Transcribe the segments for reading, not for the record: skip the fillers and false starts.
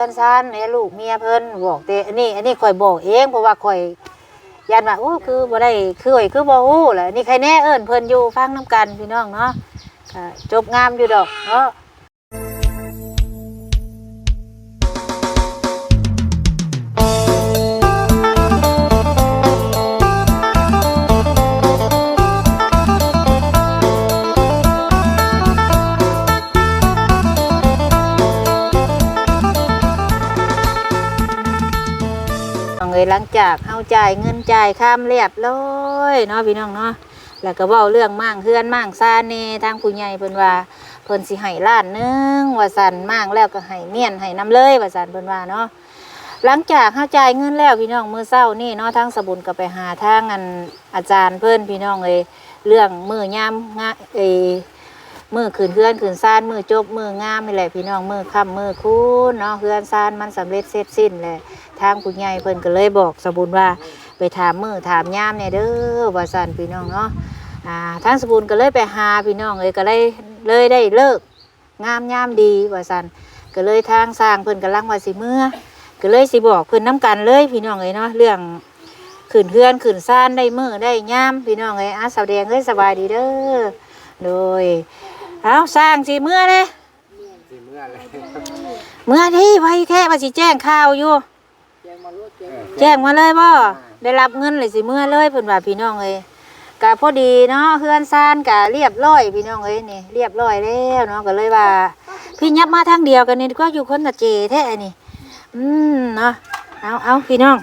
สั้นๆเนี่ยลูกเมียเพิ่นบอกแต่อันนี้ข่อยบอกเองเพราะว่าข่อยยันว่าโอ้คือบ่ได้คือข่อยคือบ่ฮู้แหละนี่ใครแน่เอิ้นเพิ่นอยู่ฟังน้ำกันพี่น้องเนาะก็จบงามอยู่ดอกเนาะหลังจากเฮาจ่ายเงินจ่ายค่าเรียบร้อยเนาะพี่น้องเนาะแล้วก็เว้าเรื่องมั่งเฮือนมั่งซาเน่ทางผู้ใหญ่เพิ่นว่าเพิ่นสิให้ล้านนึงว่าซั่นมั่งแล้วก็ให้เมียนให้น้ำเลยว่าซั่นเพิ่นว่าเนาะหลังจากเฮาจ่ายเงินแล้วพี่น้องมื้อเช้านี่เนาะทางสบุญก็ไปหาทางอาจารย์เพิ่นพี่น้องเอ้ยเรื่องมื้อยามมื้อคืนเฮือนคืนซ่านมื้อจบมื้องามนี่แหละพี่น้องมื้อค่ำมื้อคูนเนาะเฮือนซ่านมันสำเร็จเสร็จสิ้นแหละทางผู้ใหญ่เพิ่นก็เลยบอกสบุญว่าไปถามมื้อถามยามเนี่ยเด้อว่าซั่นพี่น้องเนาะทางสบุญก็เลยไปหาพี่น้องเอ้ยก็เลยได้เลิกงามยามดีว่าซั่นก็เลยทางสร้างเพิ่นกำลังว่าสิมื้อก็เลยสิบอกเพิ่นน้ำกันเลยพี่น้องเอ้ยเนาะเรื่องขึ้นเฮือนขึ้นซ่านได้มื้อได้ยามพี่น้องเอ้ยสาวแดงเอ้ยสบายดีเด้อโดยเอาสร้างสิมื้อเด้มื้อที่ไว้แท้ว่าสิแจ้งข่าวอยู่แจ้งมาเลยบ่ได้รับเงินเลยสิเมื่อเลยเพิ่นว่าพี่น้องเอ้ยกะพอดีเนาะเฮือนซ่านกะเรียบร้อยพี่น้องเอ้ยนี่เรียบร้อยแล้วเนาะก็เลยว่าพี่ยับมาทางเดียวกันนี่ก็อยู่คนละเจแท้นี่เนาะเอาพี่น้อง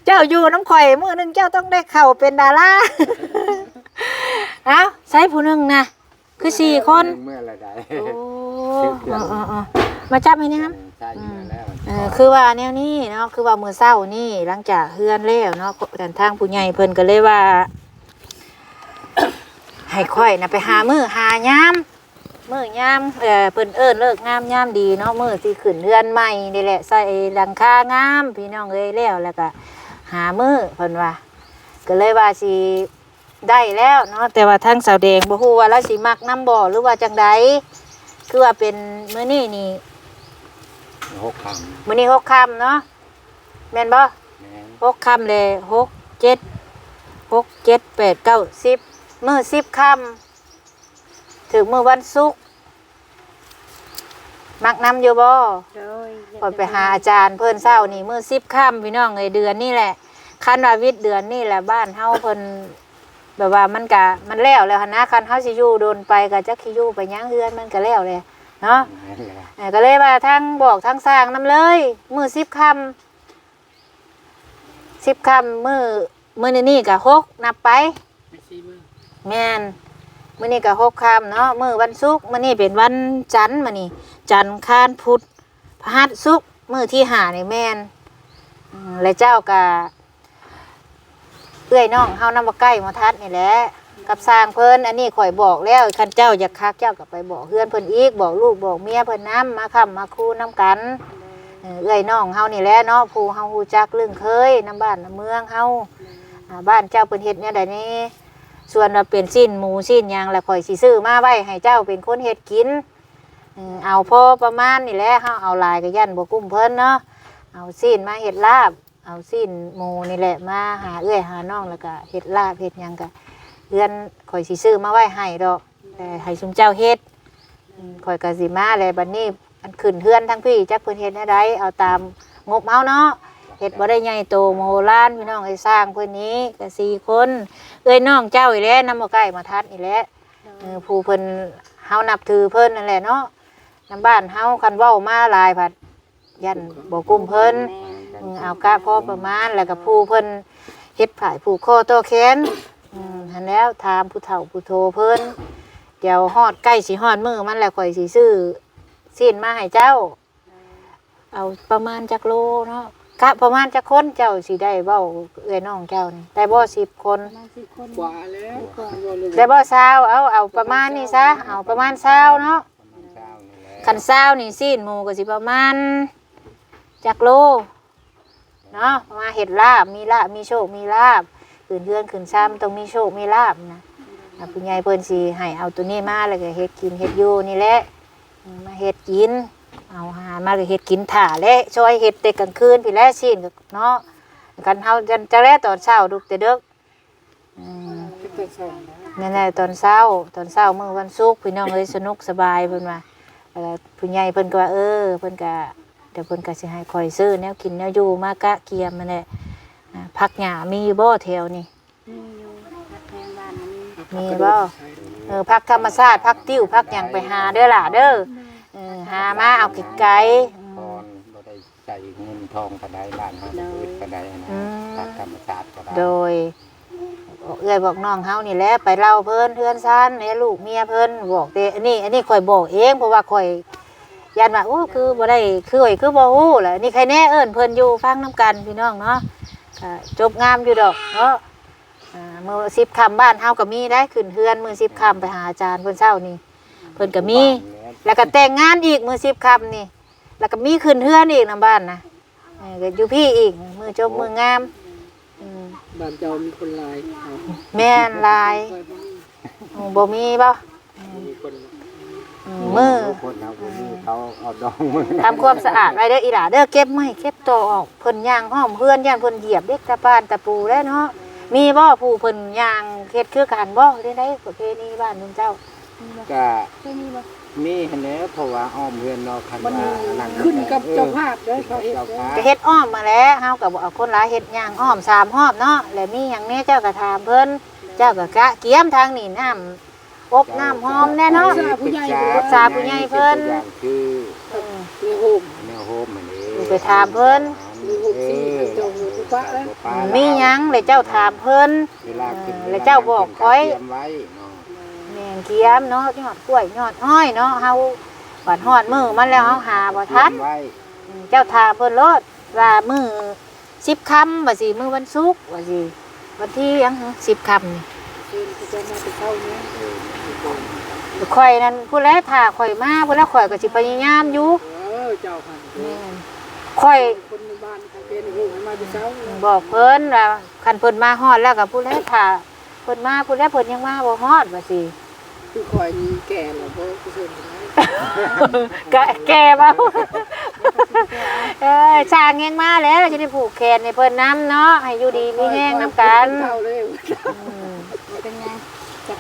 เจ้าอยู่น้ำข่อยมื้อนึงเจ้าต้องได้เข้าเป็นดารา เอาใช้ผู้นึงนะคือ4คนเมื่อไรได้โอ้มาจับให้นี่ครับคือว่าแนวนี้เนาะคือว่ามื้อเช้านี่หลังจากเฮือนแล้วเนาะทางผู้ใหญ่เพิ่นก็เลยว่า ให้ค่อยนะไปหามื้อหายามมื้อยามเพิ่นเอิ้นเลิกงามยามดีเนาะมื้อที่ขึ้นเฮือนใหม่นี่แหละใส่หลังคางามพี่น้องเอ้ยแล้วก็หามื้อเพิ่นว่าก็เลยว่าสิได้แล้วเนาะแต่ว่าทางสาวแดงบ่ฮู้ว่าเราสิมักนำบ่หรือว่าจังใดคือว่าเป็นมื้อนี้นี่6 ค่ำมื้อนี้6 ค่ำเนาะแม่นบ่6 ค่ำเลย6 7 8 9 10มื้อ10 ค่ำถึงมื้อวันศุกร์มักนำอยู่บ่พอไปหาอาจารย์เพิ่นเช้านี่มื้อ10 ค่ำพี่น้องเอ้ยเดือนนี่แหละคันว่าวิทย์เดือนนี่แหละบ้านเฮาเพิ่นแบบว่ามันแล้วหั่นนะคันเฮาสิอยู่โดนไปก็จักสิอยู่ไปยังเฮือนมันก็แล้วเลยเนาะก็เลยว่าทางบอกทางสร้างนำเลยมื้อ10 ค่ำ10 ค่ำมื้อนี้ก็6นับไปแม่นมื้อนี้ก็6 ค่ำเนาะมื้อวันศุกร์มื้อนี้เป็นวันจันทร์มื้อนี้จันทร์อังคารพุธพฤหัสศุกร์มื้อที่5นี่แม่นและเจ้าก็เอื้อยน้องเฮานำบ่ใกล้มาทัดนี่แหละกับสร้างเพิ่นอันนี้ข่อยบอกแล้วคันเจ้าอยากคักเจ้าก็ไปบอกเฮือนเพิ่นอีกบอกลูกบอกเมียเพิ่นนำมาค้ำมาคูนำกันเอื้อยน้องเฮานี่แหละเนาะผู้เฮาฮู้จักเรื่องเคยนำบ้านนำเมืองเฮาบ้านเจ้าเพิ่นเฮ็ดแนวใดนี่ส่วนว่าเป็นชิ้นหมูชิ้นหยังแล้วข่อยสิซื้อมาไว้ให้เจ้าเป็นคนเฮ็ดกินเอาพอประมาณนี่แหละเฮาเอาหลายก็ยันบ่กุ้มเพิ่นเนาะเอาชิ้นมาเฮ็ดลาบเอาสิ้นหมูนี่แหละมาหาเอื้อยหาน้องแล้วก็เฮ็ดลาบเฮ็ดหยังก็เฮือนข่อยสิซื้อมาไว้ให้ดอกแต่ให้ซุมเจ้าเฮ็ดข่อยก็สิมาแล้วบัดนี้อันขึ้นเฮือนทั้งพี่จักเพิ่นเฮ็ดแนวใดเอาตามงบเฮาเนาะเฮ็ดบ่ได้ใหญ่โตโมโหลานพี่น้องไอ้สร้างเพิ่นนี้ก็4 คนเอ้ยน้องเจ้าอีแลนำบ่ใกล้มาทัดอีแลผู้เพิ่นเฮานับถือเพิ่นนั่นแหละเนาะนำบ้านเฮาคันเว้ามาหลายผัดยันบ่กุ้มเพิ่นเอากะพอประมาณแล้วก็ผู้เพิ่นเฮ็ดผายผูกคอต่อแขนหันแล้วถามผู้เฒ่าผู้โทเพิ่นเดี๋ยวฮอดใกล้สิฮอดมื้อมันแล้วข่อยสิซื้อสิ้นมาให้เจ้าเอาประมาณจักโลเนาะกะประมาณจักคนเจ้าสิได้เว้าเอื้อยน้องเจ้านี่ได้บ่10 คนกว่าแล้วได้บ่20เอาประมาณนี้ซะเอาประมาณ20เนาะคัน20นี่สิ้นหมูก็สิประมาณจักโลเนาะมาเห็ดลาบมีโชคมีลาบขึ้นเฮือนขึ้นซ้ำต้องมีโชคมีลาบนะผู้ใหญ่เพิ่นสิให้เอาตัวนี้มาแล้วก็เฮ็ดกินเฮ็ดอยู่นี่แหละมาเฮ็ดกิน เอาอาหารมาก็เฮ็ดกินถ่าและช่วยเฮ็ดแต่กลางคืนพี่แลซีนก็เนาะกันเฮาจะแลตอนเช้าดุกแต่ดึกนั่นแหละตอนเช้ามื้อวันศุกร์พี่น้องเอ้ยสนุกสบายเพิ่นว่าผู้ใหญ่เพิ่นก็ว่าเพิ่นก็เดี๋ยวเพิ่นก็สิให้คอยซื้อแนวกินแนวอยู่มากะเกียมนั่นแหละผักหญ้ามีบ่แถวนี้ มีอยู่ผักแพงบ้านมีมีบ่ผักธรรมชาติผักติ้วผักหยังไปหาเด้อล่ะเด้อหามาเอาไกลๆ ตอนบ่ได้ใจเงินทองกระไดบ้านเฮาอื่นกระไดนะตามธรรมชาติก็ได้ โดยเอื้อยบอกน้องเฮานี่แหละไปเล่าเพิ่นเทือนซ่านเนี่ยลูกเมียเพิ่นบอกแต่อันนี้ข่อยบอกเองเพราะว่าข่อยยันว่าโอ้คือบ่ได้คือข่อยคือบ่ฮู้แหละนี่ใครแน่เอิ้นเพิ่นอยู่ฟังนํกันพี่น้องเนาะก็จบงามอยู่ดอกเนาะมื้อ10 ค่ำบ้านเฮาก็มีได้ขึ้นเฮือนมื้อ10 ค่ำไปหาอาจารย์เพิ่นเช้านี่เพิ่นก็มีแล้วก็แต่งงานอีกมื้อ10 ค่ำนี่แล้วก็มีขึ้นเฮือนอีกนำบ้านนะก็อยู่พี่อีกมื้อจบมื้องามบ้านเจ้ามีคนหลาย แม่นลายบ่มีบ่ มีคน มือ คนเอาบ่มีเขาเอาดองมือ ทำความสะอาดไว้เด้ออีหล่าเด้อเก็บไม้เก็บตอออกเพิ่นย่างห้อมเพื่อนย่านเพิ่นเหยียบเด็กตะปานตะปูแล้วเนาะมีบ่ผู้เพิ่นย่างเฮ็ดคือกันบ่ได้ประเพณีบ้านเพิ่นเจ้า ก็ เคยมีบ่ มีหั่นแหละเพราะว่าอ้อมเฮือนเนาะคันว่าอัน ขึ้นกับเจ้าภาพเด้อเขาเฮ็ด เจ้า เด้อ ภาพ ก็เฮ็ดอ้อมมาแล้วเฮาก็บ่เอาคนหลายเฮ็ดย่างอ้อม3รอบเนาะแล้วมีหยังแน่เจ้าก็ถามเพิ่นเจ้าก็กะเกียมทางนี่น้ำอบน้ำหอมแน่เนาะ ปรึกษาผู้ใหญ่เพิ่น อย่างคือ มีโฮม แนวโฮมอันนี้ ไปถามเพิ่น มีโฮมที่เจ้าอยู่ปะเด้อ มีหยังเลยเจ้าถามเพิ่น เวลาขึ้น แล้วเจ้าบอกข้อย เตรียมไว้เนาะ แม่นเกียมเนาะยอดกล้วยยอดอ้อยเนาะเฮาบัดฮอดมื้อมันแล้วเฮาหาบ่ทัน เตรียมไว้ เจ้าถามเพิ่นโลดว่ามื้อ10 ค่ำว่าสิมื้อวันศุกร์ว่าสิวันที่หยัง10 ค่ำนี่ คืนเจ้ามาไปเข้าเนี่ย ข่อยนั่นผู้แลถ้าข่อยมาผู้แลข่อยก็สิพยายามอยู่ เจ้าพัน แม่นข่อย คนในบ้านเขาเป็นโฮมให้มาไปเช้า บอกเพิ่นว่าคันเพิ่นมาฮอดแล้วก็ผู้แลถ้าเพิ่นมาผู้แลเพิ่นยังมาบ่ฮอดว่าสิ คือคอยมีแก่แล้วบ่เพิ่น แก่เบาสร้างเองมาแล้วจะได้ผูกแขนในเพิ่นน้ำเนาะให้อยู่ดีมีแห้งน้ำกัน เข้าเลย เป็นไง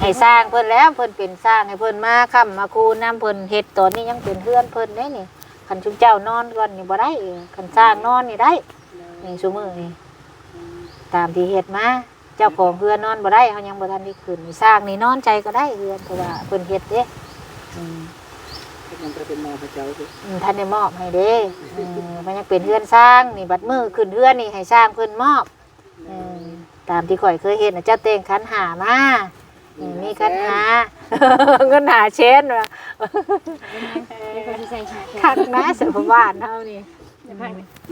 ให้สร้างเพิ่นแล้วเพิ่นเป็นสร้างให้เพิ่นมาค้ำมาคูน้ำเพิ่นเฮ็ดตอนนี้ยังเป็นเพื่อนเพิ่นได้นี่คันชุมเจ้านอนก่อนนี่บ่ได้คันสร้างนอนนี่ได้นี่ซุมื้อนี่ตามที่เฮ็ดมาเจ้าของเฮือนนอนบ่ได้เฮายังบ่ทันได้ขึ้นสร้างนี่นอนใจก็ได้เฮือนเพราะว่าเพิ่นเฮ็ดเด้ มันจะเป็นมาพระเจ้าสิ ท่านได้มอบให้เด้มันยังเป็นเฮือนสร้างนี่บัดมือขึ้นเฮือนนี่ให้สร้างเพิ่นมอบตามที่ข่อยเคยเห็นนะเจ้าเต้งขันหามามีขันหาเงินหาเชนว่ะ เป็นคนที่ใส่หาแข ขันนะเสือบ้านเท่านี้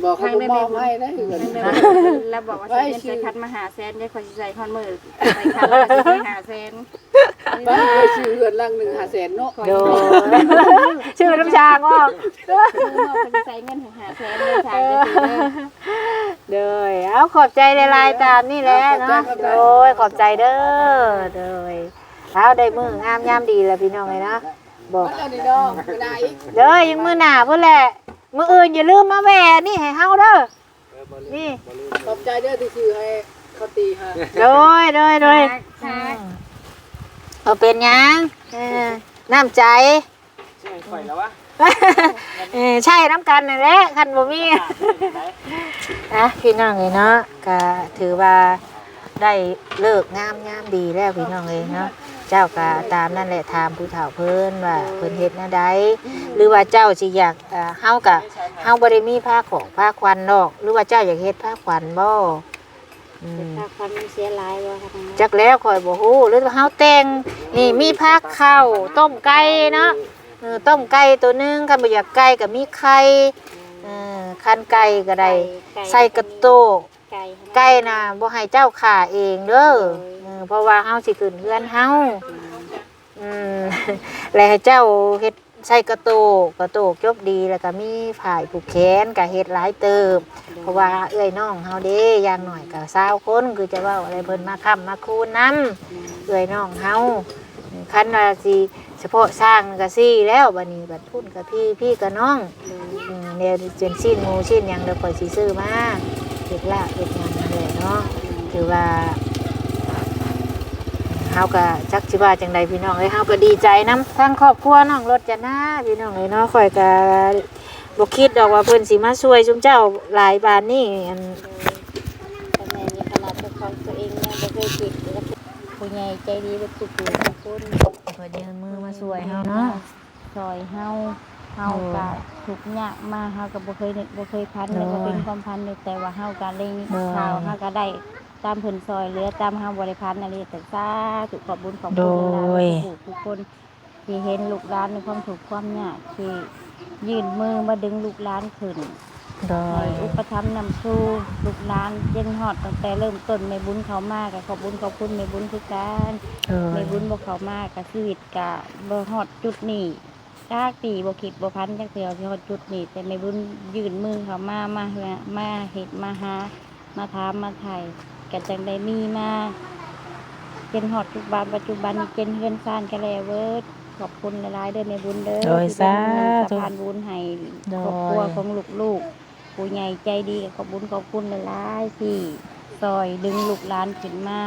บอกเขามอบให้ได้เงิน แล้วบอกว่าใช้เงินใส่คัดมาหาแสนได้คนที่ใส่คอนมือใส่คัดแล้วก็สิหาแสน บ้านเคยซื้อเงินลัง1-500,000เนาะ โดชื่อน้ำชางว่า คนที่ใส่เงินหาแสนได้ทางได้ถือเลย เด้อเอาขอบใจในลายตามนี่แหละเนาะโดยขอบใจเด้อเด้อเอาได้มืองามยามดีแล้วพี่น้องเลยนะบอก แล้วนี่น้องไม่ได้อีก เด้อยังมือหนาเพื่อแหละมืออื่นอย่าลืมมาแหวนี่ให้เฮาเด้อนี่ ขอบใจเด้อที่ซื้อให้เขาตีฮะ โดยเอาเป็นหยังน้ำใจ ใช่ไฟแล้ววะ ใช่น้ำกันนั่นแหละคันบ่มีนะพี่น้องเลยเนาะก็ถือว่าได้เลิกงามยามดีแล้วพี่น้องเลยเนาะเจ้าก็ตามนั่นแหละถามผู้เฒ่าเพิ่นว่าเพิ่นเฮ็ดแนวใดหรือว่าเจ้าสิอยากเฮาก็เฮาบ่ได้มีผ้าของผ้าควันดอก หรือว่าเจ้าอยากเฮ็ดผ้าควันบ่ ถ้าความเสียหลายว่าค่ะ จักแล้วข่อยบ่ฮู้หรือว่าเฮาแต่งนี่มีผักข้าวต้มไก่เนาะต้มไก่ตัวหนึงคันบ่อยากไก่ก็มีไข่คันไก่ก็ได้ใส่กระโตก ไก่น่ะบ่ให้เจ้าข่าเองเด้อเพราะว่าเฮาสิขึ้นเฮือนเฮาแล้วให้เจ้าเฮ็ดใส่กระโตกจบดีแล้วก็มีผ้าผูกแขนก็เฮ็ดหลายเติบเพราะว่าเอื้อยน้องเฮาเด้อย่างหน่อยก็20คนคือจะเว้าอะไรเพิ่นมาค้ำมาคูณนำเอื้อยน้องเฮาคันว่าสิเฉ ฉพาะสร้างก็ซี่แล้วบัดนี้บัดพุ่นกับพี่กับน้องเดี๋ยวจนชิ้นหมูชิ้นหยังเดี๋ยวข่อยสิซื้อมาเฮ็ดลาบเฮ็ดหยังนั่นแหละเนาะถือว่าเฮาก็จักสิว่าจังใดพี่น้องเอ้ยเฮาก็ดีใจนำทั้งครอบครัวน้องรถจะนะพี่น้องเอ้ยเนาะข่อยก็บ่คิดดอกว่าเพิ่นสิมาช่วยซุมเจ้าหลายบานนี่อัน แต่แม่นี่ขนาดเป็นของตัวเองยังบ่เคยคิดแล้วผู้ใหญ่ใจดีบ่ทุกผู้ทุกคน เพิ่นยื่นมือมาช่วยเฮาเนาะ ซอยเฮาก็ทุกข์ยากมาเฮาก็บ่เคยนึกบ่เคยพันแล้วก็เป็นความพันอยู่แต่ว่าเฮาก็เล็งข่าวเฮาก็ได้ตามเพิ่นซอยเหลือตามเฮาบ่ได้พันอะไรแต่สาธุขอบบุญขอบคุณหลายๆทุกคนที่เห็นลูกหลานในความทุกข์ความยากที่ยื่นมือมาดึงลูกหลานขึ้น โด ให้ ย อุปถัมภ์นำสู่ลูกหลานเย็นฮอดตั้งแต่เริ่มต้นแม่บุญเขามากก็ขอบบุญขอบคุณแม่บุญคือกัน โด แม่ ย บุญบ่เขามากก็ชีวิตก็บ่ฮอดจุดนี้จักปีบ่คิดบ่พันจักเทื่อสิฮอดจุดนี้แต่แม่บุญยื่นมือเขามาเฮ็ดมาหามาถามมาไถ่ก็จังได้มีมาเป็นฮอดปัจจุบันนี้เป็นเฮือนซ่านกันแล้วเวิร์ดขอบคุณหลายๆเด้อแม่บุญเด้อ โดย ที่เป็นเงิน สา สะ ธุ พานบุญให้ โดย ครอบครัวของลูกๆผู้ใหญ่ใจดีก็ขอบบุญขอบคุณหลายๆที่ซอยดึงลูกหลานขึ้นมา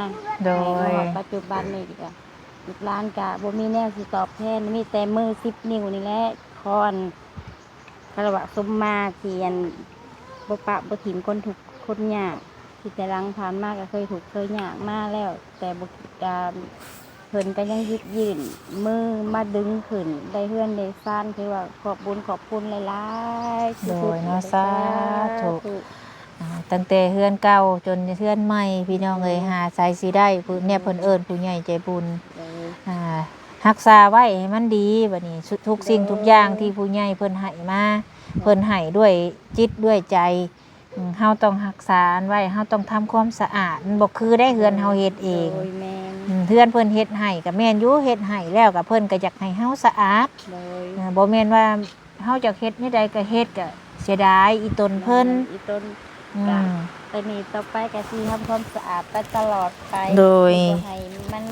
โด ให้ ย ฮอดปัจจุบันนี่ก็ลูกหลานก็บ่มีแนวสิตอบแทนมีแต่มือ10 นิ้วนี่แหละคอนคารวะสมมาเทียนบ่ปะบ่ถิ่มคนทุกข์คนยากที่แต่หลังผ่านมาก็เคยถูกข์เคยยากมาแล้ว แต่บ่เพิ่นก็ยังยื่นมือมาดึงขึ้นได้เฮือนได้ซ่านคือว่าขอบบุญขอบคุณหลายๆที่ โด สุด ยเนาะสาธุตั้งแต่เฮือนเก่าจนเฮือนใหม่พี่น้องเอ้ยหาใส่สิได้ผู้เนี่ยเพิ่นเอิ้นผู้ใหญ่ใจบุญรักษาไว้ให้มันดีบัดนี้ทุกสิ่งทุกอย่างที่ผู้ใหญ่เพิ่นให้มาเพิ่นให้ด้วยจิตด้วยใจเฮาต้องรักษาไว้เฮาต้องทำความสะอาดมันบ่คือได้เฮือนเฮาเฮ็ดเอง โดยแม่น เฮือนเพิ่นเฮ็ดให้ก็แม่นอยู่เฮ็ดให้แล้วก็เพิ่นก็อยากให้เฮาสะอาด โดย บ่แม่นว่าเฮาจะเฮ็ดไม่ใดก็เฮ็ดก็เสียดายอีตนเพิ่น อีต้น อืม แต่นี่ต่อไปก็สิทำความสะอาดไปตลอดไป โดย บ่ให้มัน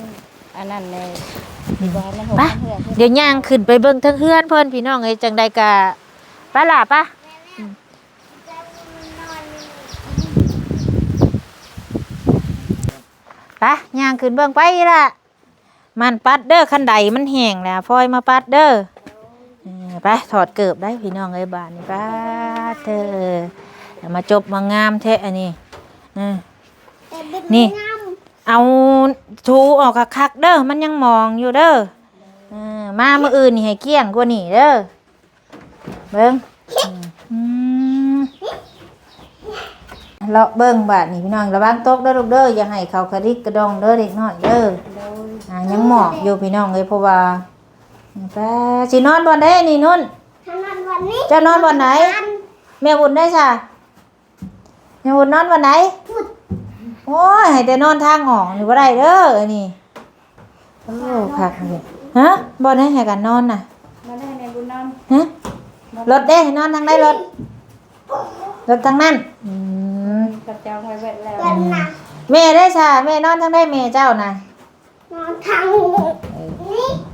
อันนั้นเลยสิบ่ให้มันหก ไป เหือก เดี๋ยวย่างขึ้นไปเบิ่งเทั้งเฮือนเพิ่นพี่น้องเอ้ยจังใดก็ไปล่ะปะไปย่างขึ้นเบิ่งไปล่ะมันปัดเด้อคันใดมันแห้งแล้วพลอยมาปัดเด้อไปถอดเกิบได้พี่น้องเอ้ยบาดนี้ปัดเด้อมาจบมางามแท้อันนี้นี่ เอาถูออกคักๆเด้อมันยังมองอยู่เด้อมามื้ออื่นนี่ให้เกลี้ยงกว่านี่เด้อเบิ่งอืมเลาะเบิ่งบาดนี่พี่น้องระวังตกเด้อลูกเด้ออย่าให้เขากระดิกกระดองเด้อเด็กน้อยเด้อยังหมอกอยู่พี่น้องเอ้ยเพราะว่าไปสินอนบ่ได้นี่นุ่นจะนอนบ่ไหนแม่บุญได้จ้ะแม่บุญนอนบ่ไหนโอ้ยให้แต่นอนทางออกนี่บ่ได้เด้ออันนี้โอ้คักนี่ฮะบ่ได้ให้กันนอนน่ะ มาได้ในบุญนอน ฮะรถเด้ให้นอนทางใดรถทางนั้น กระจองไว้เบิดแล้ว แม่ได้จ้ะแม่นอนทางใดแม่เจ้าน่ะ นอนทางนี้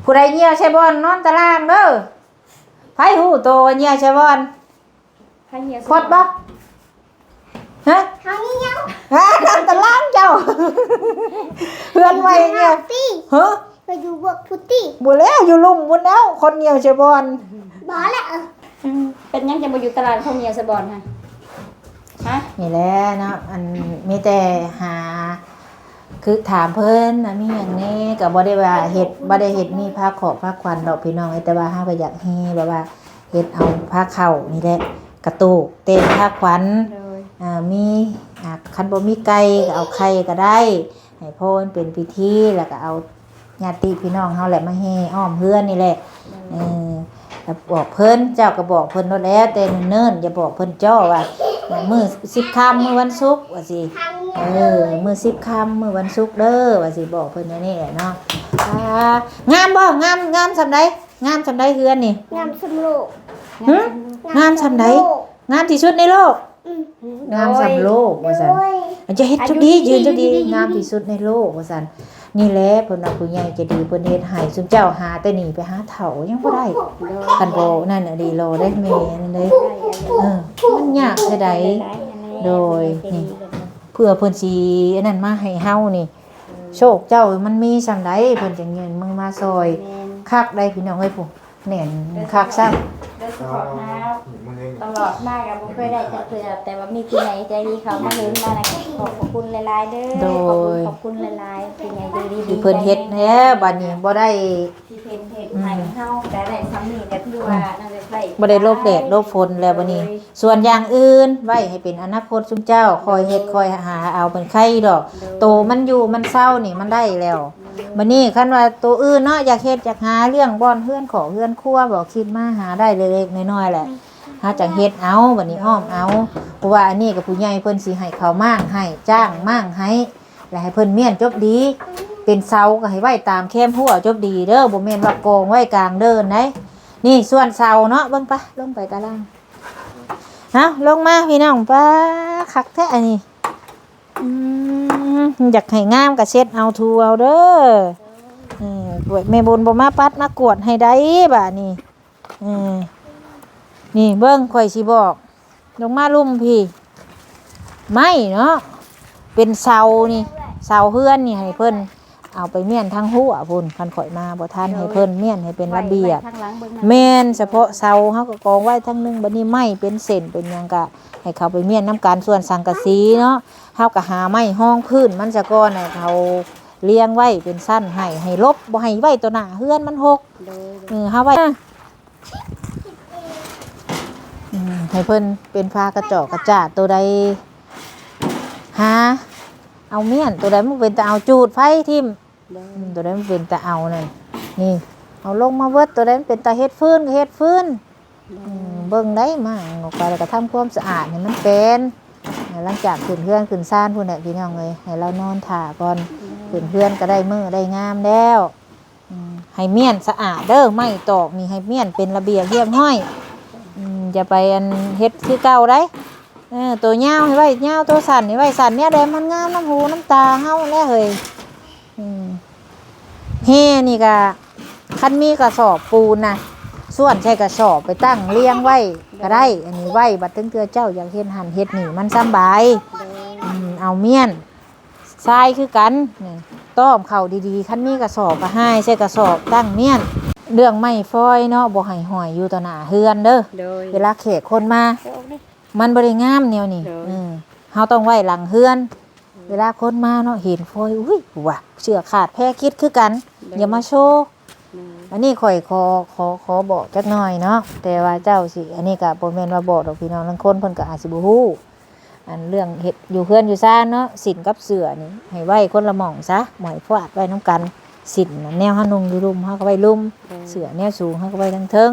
ผู้ใดเหี่ยวใช่บ่นอนตารางเด้อไผฮู้โตว่าเหี่ยวใช่บ่ ถ้าเหี่ยว พดบ่ฮะ ทางนี้ยัง ฮะนอนตารางเจ้าเฮือนไว้เหี่ยว ตี้ ฮะ ไปอยู่บวกพุตตี้ บ่แล้วอยู่ลุ่มพุ่นแล้วคนเหี่ยวใช่บ่ บ้าแหละ เป็นยังจะบ่อยู่ตลาดของเหี่ยวสะบอนฮะฮะ นี่แหละเนาะอันมีแต่หาคือถามเพิ่นนะมีหยังแน่ก็บ่ได้ว่าเฮ็ดบ่ได้เฮ็ดมีผ้าขอบผ้าควันดอกพี่น้องแต่ว่าเฮาก็อยากเฮ็ดแบบว่าเฮ็ดเอาผ้าเข้านี่แหละกระตุกเต็มผ้าควัน โดย มีคันบ่มีไก่ก็เอาไข่ก็ได้ให้พ่นเป็นพิธีแล้วก็เอาญาติพี่น้องเฮาแหละมาแห่อ้อมเฮือนนี่แหละแล้วบอกเพิ่นเจ้าก็บอกเพิ่นโนแล้วแต่เนิ่นๆอย่าบอกเพิ่นจ้อว่ามื้อ10ค่ำมื้อวันศุกร์ว่าสิ ทางนี้ มื้อ10ค่ำมื้อวันศุกร์เด้อว่าสิบอกเพิ่นอย่างนี้แหละเนาะงามบ่งามซำใดงามซำใดเฮือนนี่ งามสมโลก หึงามซำใดงามที่สุดในโลกงามสำโลกว่าซั่น โอ้ย มันจะเฮ็ดจุดดียืนจุดดีงามที่สุดในโลกว่าซั่น นี่แหละเพิ่นว่าผู้ใหญ่ใจะดีเพิ่นเฮ็ดให้ซุมเจ้าหาแต่หนีไปหาเฒ่ายังบ่ได้คันบ่นั่นน่ะดีรอได้แม่นั่นเด้มันยากเท่าใดโดยนี่เพื่อเพิ่นสิอันนั้นมาให้เฮานี่โชคเจ้ามันมีส่ำใดเพิ่นจังเงินมึงมาซอยคักได้พี่น้องเอ้ยผู้แน่นคักซ้ำ โดยเฉพาะน้าตลอดมากกับผมเคยได้จักเทื่อแต่ว่ามีที่ไหนใจดีเขามาเห็นมานะขอบคุณหลายๆเด้อขอบคุณหลายๆที่ไหนใจดี ที่เพิ่นเฮ็ดแท้บัดนี้บ่ได้ ที่เพิ่นเฮ็ดให้เฮาได้ซ้ำนี่ก็คือว่าน่าจะใส่ บ่ได้ลบแดดลบฝนแล้วบัดนี้ ส่วนอย่างอื่นไว้ให้เป็นอนาคตซุมเจ้าคอยเฮ็ดคอยหาเอาเป็นไข่ดอกโตมันอยู่มันเศร้านี่มันได้แล้วบัดนี้คันว่าตัวอื่นเนาะอยากเฮ็ดอยากหาเรื่องบ่อนเฮือนขอเฮือนครัวบ่คิดมาหาได้เล็กๆน้อยๆแหละหาจังเฮ็ดเอาบัดนี้อ้อมเอาเพราะว่าอันนี้ก็ผู้ใหญ่เพิ่นสิให้ข้าวมั่างให้จ้างมั่างให้แล้วให้เพิ่นเมียนจบดีเป็นเสาก็ให้ไว้ตามแคมหัวจบดีเด้อบ่แม่นว่ากองไว้กลางเดินไหนนี่ส่วนเสาเนาะเบิ่งปะลงไปตารางลงมาพี่น้องปะคักแท้อันนี้อยากให้งามก็เช็ดเอาทูเอาเด้อแม่บุญบ่มาปัดมากวดให้ได้บาดนี้นี่เบิ่งข่อยสิบอกลงมาลุ่มพี่ไม่เนาะเป็นเสานี่เสาเฮือนนี่ให้เพิ่นเอาไปเมียนทั้งหัวพุ่นคันข่อยมาบ่ทันให้เพิ่นเมียนให้เป็นระเบียบแม่นเฉพาะเสาเฮาก็กองไว้ทั้งนึงบัดนี้ไม้เป็นเส้นเป็นหยังก็ให้เขาไปเมียนน้ำการส่วนสังกะสีเนาะเฮาก็หาไม้ห้องพื้นมันซะก่อนให้เขาเลี้ยงไว้เป็นสั้นให้ลบบ่ให้ไว้ตัวหน้าเฮือนมันหกเฮาไว้ให้เพิ่นเป็นฟ้ากระจอกกระจาดตัวใดหาเอาเมียนตัวใดมันเป็นแต่เอาจูดไฟทิ่มตัวใดมันเป็นแต่เอานั่นนี่เอาลงมาเบิดตัวใดมันเป็นแต่เฮ็ดฟืนก็เฮ็ดฟืนเบิ่งได้มาออกไปแล้วก็ทำความสะอาดให้มันเป็นหลังจากขึ้นเพื่อนขึ้นซ่านพุ่นน่ะพี่น้องเอ้ยให้เรานอนถ่าก่อนขึ้นเพื่อนก็ได้มื้อได้งามแล้วให้เมียนสะอาดเด้อไม่ตอกนี่ให้เมียนเป็นระเบียบเรียบร้อยอย่าไปอันเฮ็ดคือเก่าได้ตัวยาวให้ไว้ยาวตัวสั่นให้ไว้สั่นเนี่ยแดงมันงามน้ำหูน้ำตาเฮาแล้วเฮ้ยเฮนี่ก็คันมีกระสอบปูนนะส่วนใช้กระสอบไปตั้งเลี้ยงไว้ก็ได้อันนี้ไว้บัดตึงเตือเจ้าอยากเฮ็ดหันเฮ็ดนี่มันสบายเอาเมียนทรายคือกันต้อมเข่าดีๆคันมีกระสอบก็ให้ใช้กระสอบตั้งเมียนเรื่องไม้ฟอยเนาะบ่ให้หอยอยู่ต่อหน้าเฮือนเด้อเวลาแขกคนมามันบริงามแนวนี่เฮาต้องไว้หลังเฮือนเวลาคนมาเนาะเห็นฟอยอุ้ยว่ะเชื่อขาดแพ้คิดคือกันอย่ามาโชว์อันนี้ข่อยขอบอกจักหน่อยเนาะแต่ว่าเจ้าสิอันนี้ก็บ่แม่นว่าบอกดอกพี่น้องทั้งคนเพิ่นก็อาจสิบ่ฮู้อันเรื่องเฮ็ดอยู่เฮือนอยู่ซ่านเนาะสินกับเสื้อนี่ให้ไว้คนละหม่องซะหมอยฟาดไว้นำกันสินแนวเฮานุ่งอยู่รุมเฮาก็ไว้รุมเสื้อแนวสูงเฮาก็ไว้ทั้งเทิง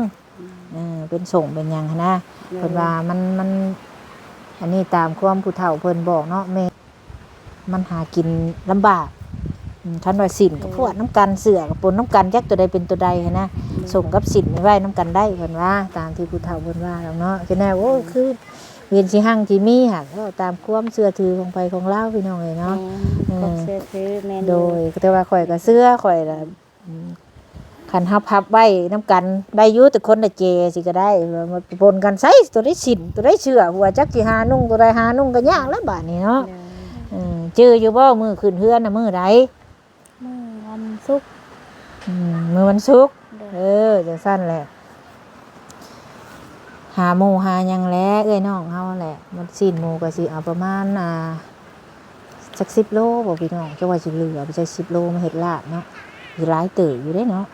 เป็นส่งเป็นหยังนะเพิ่นว่ามันอันนี้ตามความผู้เฒ่าเพิ่นบอกเนาะแม่มันหากินลำบากคันว่าสินกับพวกน้ำกันเสือกับปนน้ำกันจักตัวใดเป็นตัวใดนะส่งกับสินไว้น้ำกันได้เพิ่นว่าตามที่ผู้เฒ่าเพิ่นว่าแล้วเนาะคือแน่โอ้คือเวียนสิหั่งสิมีหักก็ตามความเชื่อถือของไปของลาวพี่น้องเอ้ยเนาะเชื่อถือแม่นโดยแต่ว่าข่อยก็เชื่อข่อยล่ะคันพับไว้น้ำกันได้อยู่แต่คนละเจสิก็ได้มาปนกันใส่ตัวได้สินตัวได้เชื่อหัวจักสิหานุ่งตัวใดหานุ่งก็ยากแล้วบาดนี้เนาะจื้ออยู่บ่มือขึ้นเฮือนน่ะมือใดมื้อวันศุกร์มื้อวันศุกร์จังซั่นแหละหาหมู่หาหยังแลเอ้ยน้องเฮาแหละมันสิ้นหมู่ก็สิเอาประมาณสัก10โลบ่พี่น้องจังว่าสิเหลือไปใช้10โลมาเฮ็ดลาบเนาะสิหลายเติบอยู่เด้เนาะ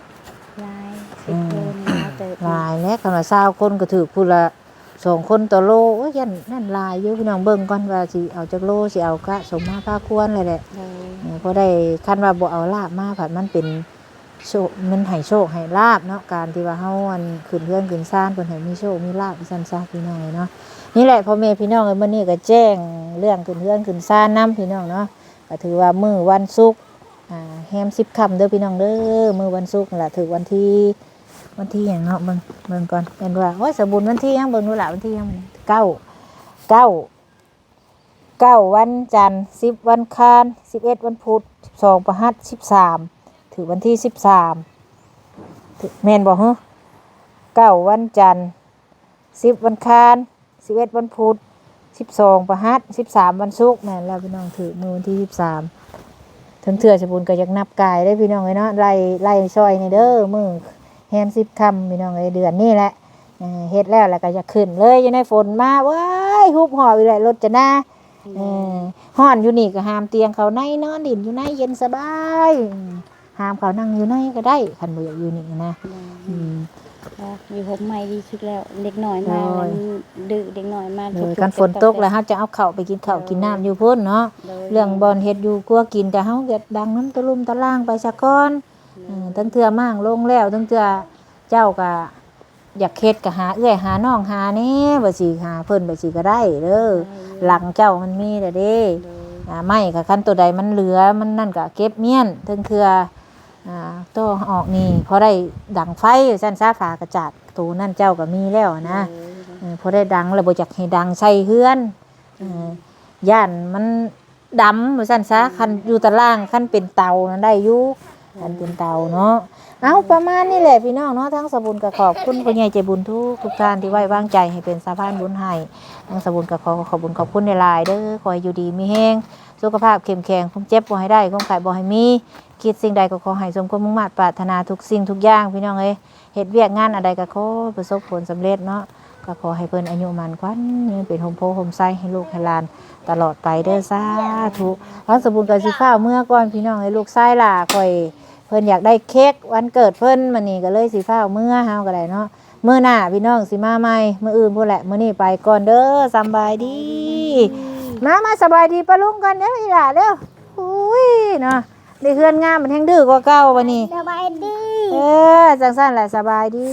ลาย10โลนี่หลายเติบหลายแล้วคันว่า20คนก็ถูกผู้ละ2คนต่อโลโอ้ยยันนั่นหลายอยู่พี่น้องเบิ่งก่อนว่าสิเอาจักโลสิเอากะสมมาพาควรเลยแหละพอได้คันว่าบ่เอาลาบมาผัดมันเป็นโชคมันให้โชคให้ลาบเนาะการที่ว่าเฮาอันขึ้นเฮือนขึ้นศาลเพิ่นให้มีโชคมีลาบซั่นซะพี่น้องเนาะนี่แหละพ่อแม่พี่น้องเอ้ยมื้อนี้ก็แจ้งเรื่องขึ้นเฮือนขึ้นศาลนำพี่น้องเนาะก็ถือว่ามื้อวันศุกร์แฮม10ค่ำเด้อพี่น้องเด้อมื้อวันศุกร์นั่นล่ะถึงวันที่หยังเนาะเบิ่งก่อนเป็นว่าโอ้ยสมบูรณ์วันที่หยังเบิ่งดูล่ะวันที่หยัง9 9วันจันทร์10วันคาร11วันพุธ12พฤหัส13ถือวันที่13ถือแม่นบ่ฮะ9วันจันทร์10วันคาร11วันพุธ12พฤหัส13วันศุกร์แม่นแล้วพี่น้องถือมื้อวันที่13ถึงเทื่อสบุญก็อยากนับกายได้พี่น้องเอ้ยเนาะไล่ซอยนี่เด้อมื้อแฮม10ค่ำพี่น้องเอ้ยเดือนนี้แหละเฮ็ดแล้วก็จะขึ้นเลยอยู่ในฝนมาว้ายฮุบหอบอีกแล้วรถจะหน้าฮ้อนอยู่นี่ก็หามเตียงเขาในนอนดินอยู่ในเย็นสบายหามเขานั่งอยู่ในก็ได้คันบ่อยากอยู่นี่นะอยู่ห่มใหม่ดีสุดแล้วเด็กน้อยมาดื้อเด็กน้อยมากันฝนตกแล้วเฮาจะเอาข้าวไปกินข้าวกินน้ำอยู่พุ่นเนาะเรื่องบ่อนเฮ็ดอยู่กลัวกินก็เฮาก็ดังน้ำตะลุ่มตะล่างไปซะก่อนทั้งเทื่อมั่งลงแล้วทั้งเทื่อเจ้าก็อยากเฮ็ดก็หาเอื้อยหาน้องหาแน่บ่สิหาเพิ่นบ่สิก็ได้เด้อหลังเจ้ามันมีเด้อเด้ไม้ก็คันตัวใดมันเหลือมันนั่นก็เก็บเมียนทั้งเทื่อโตออกนี่พอได้ดังไฟซั่นซาฝากระจาดตูนั่นเจ้าก็มีแล้วนะพอได้ดังแล้วบ่อยากให้ดังใส่เฮือนย่านมันดำว่าซั่นซะคันอยู่ตารางคันเป็นเตานั้นได้อยู่คันเป็นเตาเนาะเอาประมาณนี้แหละพี่น้องเนาะทั้งสบุญก็ขอบคุณผู้ใหญ่ใจบุญทุกท่านที่ไว้วางใจให้เป็นสะพานบุญให้ทั้งสบุญก็ขอบบุญขอบคุณในหลายเด้อขอให้อยู่ดีมีแรงสุขภาพเข้มแข็งความเจ็บบ่ให้ได้ความไข้บ่ให้มีคิดสิ่งใดก็ขอให้สมความมุ่งมั่นปรารถนาทุกสิ่งทุกอย่างพี่น้องเอ้ยเฮ็ดเวียกงานอะไรก็ขอประสบผลสำเร็จเนาะก็ขอให้เพิ่นอายุมั่นขวัญยืนเป็นโฮมโพโฮมไซให้ลูกให้หลานตลอดไปเด้อสาธุทั้งสบุญก็สิฟ้าวเมื่อก่อนพี่น้องให้ลูกชายล่ะค่อยเพิ่นอยากได้เค้กวันเกิดเพิ่นมื้อนี้ก็เลยสิฟ้าวเมื่อเฮาก็ได้เนาะมื้อหน้าพี่น้องสิมาใหม่มื้ออื่นพุ่นแหละมื้อนี้ไปก่อนเด้อสำบายดีมาสบายดีปะลุงกันเด้ออีหล่าเด้ออุ้ยเนาะได้เฮือนงามมันแฮงดื้อกว่าเก่าบัดนี้สบายดี จังซั่นแหละสบายดี